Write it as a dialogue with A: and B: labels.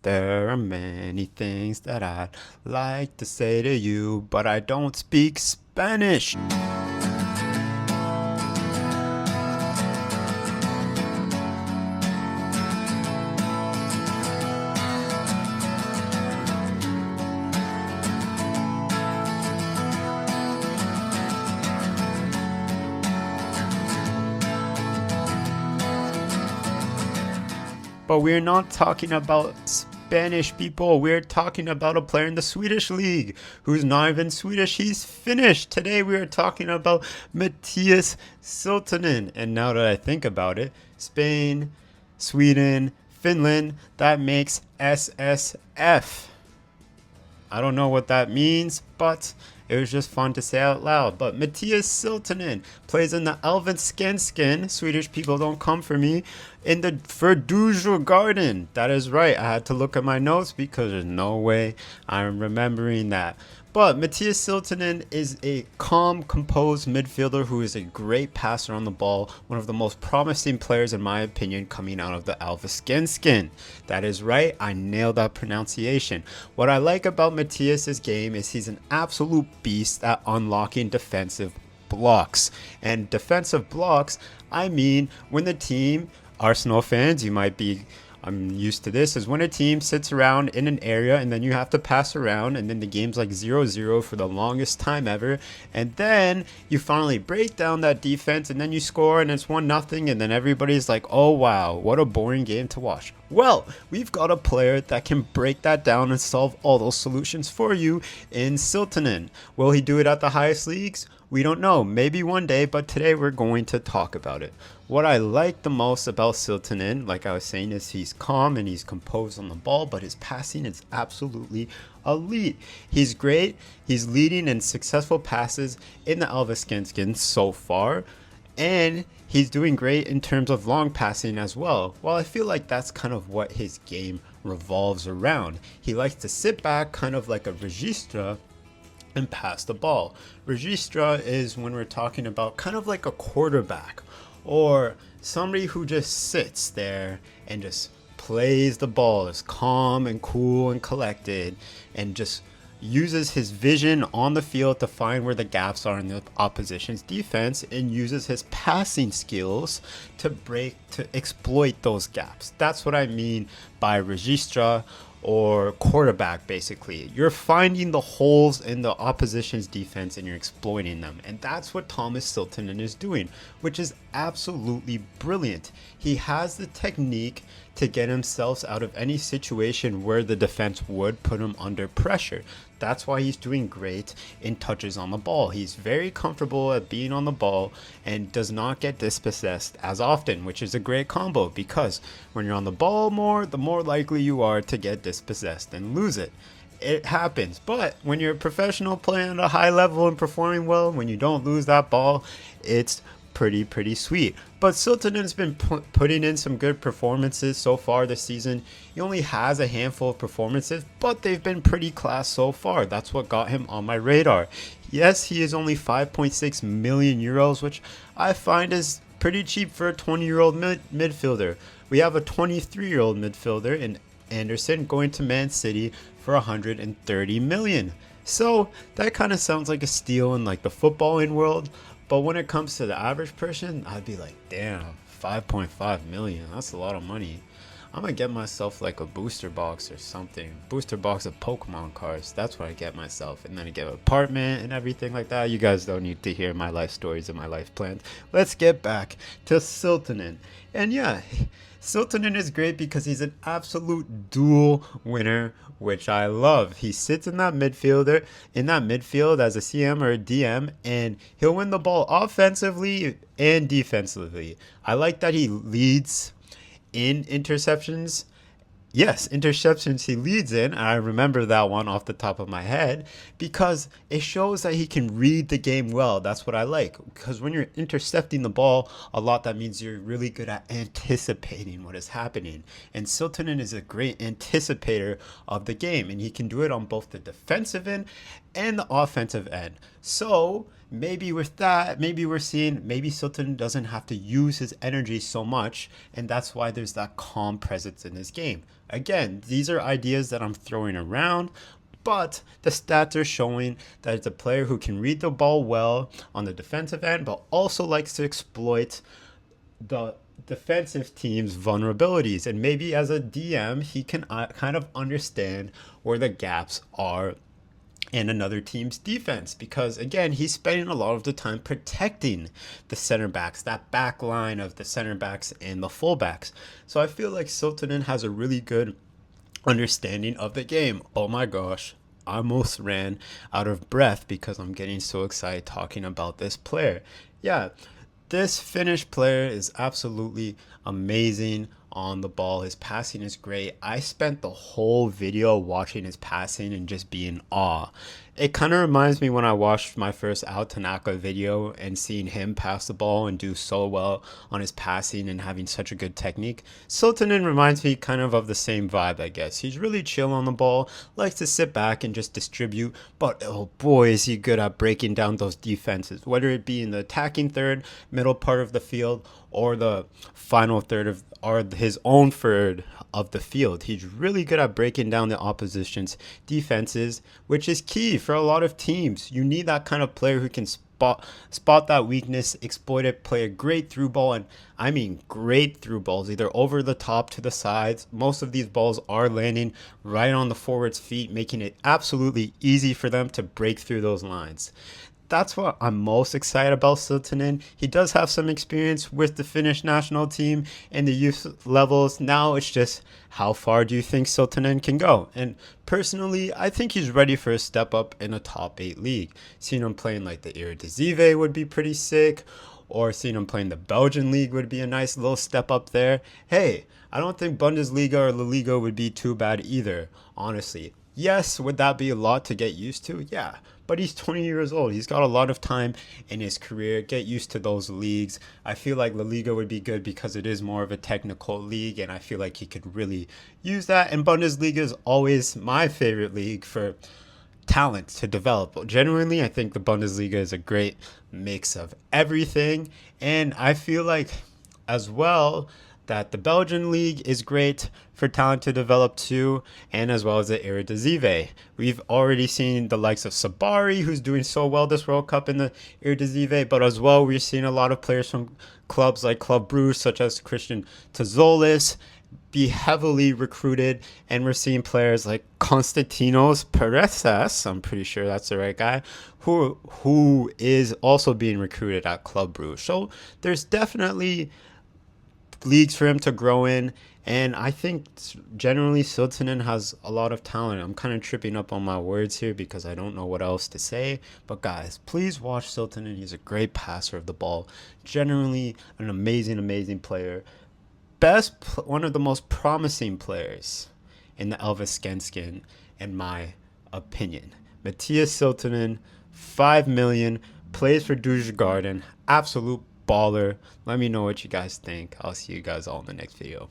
A: There are many things that I'd like to say to you, but I don't speak Spanish. But we're not talking about Spanish people. We're talking about a player in the Swedish league who's not even Swedish. He's Finnish. Today we are talking about Matias Siltanen. And now that I think about it, Spain, Sweden, Finland, that makes SSF. I don't know what that means, but it was just fun to say out loud. But Matias Siltanen plays in the allsvenskan. Swedish people don't come for me. For Djurgården. That is right. I had to look at my notes because there's no way I'm remembering that. But Matias Siltanen is a calm, composed midfielder who is a great passer on the ball, one of the most promising players in my opinion coming out of the allsvenskan. That is right, I nailed that pronunciation. What I like about Matias's game is he's an absolute beast at unlocking defensive blocks. And defensive blocks, I mean when the team, Arsenal fans, you might be, I'm used to this, is when a team sits around in an area and then you have to pass around and then the game's like 0-0 for the longest time ever, and then you finally break down that defense and then you score and it's 1-0 and then everybody's like, oh wow, what a boring game to watch. Well, we've got a player that can break that down and solve all those solutions for you in Siltanen. Will he do it at the highest leagues? We don't know. Maybe one day, but today we're going to talk about it. What I like the most about Siltanen, like I was saying, is he's calm and he's composed on the ball, but his passing is absolutely elite. He's great. He's leading in successful passes in the allsvenskan so far, and he's doing great in terms of long passing as well. Well, I feel like that's kind of what his game revolves around. He likes to sit back, kind of like a registra, and pass the ball. Registra is when we're talking about kind of like a quarterback or somebody who just sits there and just plays the ball, is calm and cool and collected, and just uses his vision on the field to find where the gaps are in the opposition's defense and uses his passing skills to exploit those gaps. That's what I mean by registra, or quarterback. Basically, you're finding the holes in the opposition's defense and you're exploiting them, and that's what Thomas Siltanen is doing, which is absolutely brilliant. He has the technique to get himself out of any situation where the defense would put him under pressure. That's why he's doing great in touches on the ball. He's very comfortable at being on the ball and does not get dispossessed as often, which is a great combo because when you're on the ball more, the more likely you are to get dispossessed and lose it. It happens, but when you're a professional playing at a high level and performing well, when you don't lose that ball, it's pretty sweet. But Siltanen's been putting in some good performances so far this season. He only has a handful of performances, but they've been pretty class so far. That's what got him on my radar. Yes, he is only 5.6 million euros, which I find is pretty cheap for a 20-year-old midfielder. We have a 23-year-old midfielder in Anderson going to Man City for 130 million. So that kind of sounds like a steal in like the footballing world. But when it comes to the average person, I'd be like, damn, 5.5 million. That's a lot of money. I'm going to get myself like a booster box or something. Booster box of Pokemon cards. That's what I get myself. And then I get an apartment and everything like that. You guys don't need to hear my life stories and my life plans. Let's get back to Siltanen. And yeah, Siltanen is great because he's an absolute duel winner, which I love. He sits in that midfield as a CM or a DM, and he'll win the ball offensively and defensively. I like that he leads in interceptions. Yes, interceptions he leads in. I remember that one off the top of my head because it shows that he can read the game well. That's what I like. Because when you're intercepting the ball a lot, that means you're really good at anticipating what is happening. And Siltanen is a great anticipator of the game. And he can do it on both the defensive end and the offensive end. So maybe with that, maybe we're seeing maybe Silton doesn't have to use his energy so much, and that's why there's that calm presence in his game. Again, these are ideas that I'm throwing around, but the stats are showing that it's a player who can read the ball well on the defensive end, but also likes to exploit the defensive team's vulnerabilities. And maybe as a DM, he can kind of understand where the gaps are in another team's defense, because again, he's spending a lot of the time protecting the center backs, that back line of the center backs and the fullbacks. So I feel like Siltanen has a really good understanding of the game. Oh my gosh, I almost ran out of breath because I'm getting so excited talking about this player. Yeah, this Finnish player is absolutely amazing on the ball. His passing is great. I spent the whole video watching his passing and just being in awe. It kind of reminds me when I watched my first Al Tanaka video and seeing him pass the ball and do so well on his passing and having such a good technique. Siltanen reminds me kind of the same vibe, I guess. He's really chill on the ball, likes to sit back and just distribute, but oh boy, is he good at breaking down those defenses, whether it be in the attacking third, middle part of the field, or the final third of, or his own third of the field. He's really good at breaking down the opposition's defenses, which is key for a lot of teams. You need that kind of player who can spot that weakness, exploit it, play a great through ball, and I mean great through balls, either over the top to the sides. Most of these balls are landing right on the forward's feet, making it absolutely easy for them to break through those lines. That's what I'm most excited about Siltanen. He does have some experience with the Finnish national team and the youth levels. Now it's just, how far do you think Siltanen can go? And personally, I think he's ready for a step up in a top 8 league. Seeing him playing like the Eredivisie would be pretty sick, or seeing him playing the Belgian league would be a nice little step up there. Hey, I don't think Bundesliga or La Liga would be too bad either, honestly. Yes, would that be a lot to get used to? Yeah, but he's 20 years old. He's got a lot of time in his career. Get used to those leagues. I feel like La Liga would be good because it is more of a technical league, and I feel like he could really use that. And Bundesliga is always my favorite league for talent to develop. Genuinely, I think the Bundesliga is a great mix of everything, and I feel like as well that the Belgian league is great for talent to develop too, and as well as the Eredivisie. We've already seen the likes of Sabari, who's doing so well this World Cup in the Eredivisie, but as well we're seeing a lot of players from clubs like Club Brugge, such as Christian Tazolis, be heavily recruited, and we're seeing players like Konstantinos Pereses, I'm pretty sure that's the right guy, who is also being recruited at Club Brugge. So there's definitely leagues for him to grow in, and I think generally Siltanen has a lot of talent. I'm kind of tripping up on my words here because I don't know what else to say, but guys, please watch Siltanen. He's a great passer of the ball, generally an amazing player, one of the most promising players in the Allsvenskan in my opinion. Matias Siltanen, 5 million, plays for Djurgården, absolute baller. Let me know what you guys think. I'll see you guys all in the next video.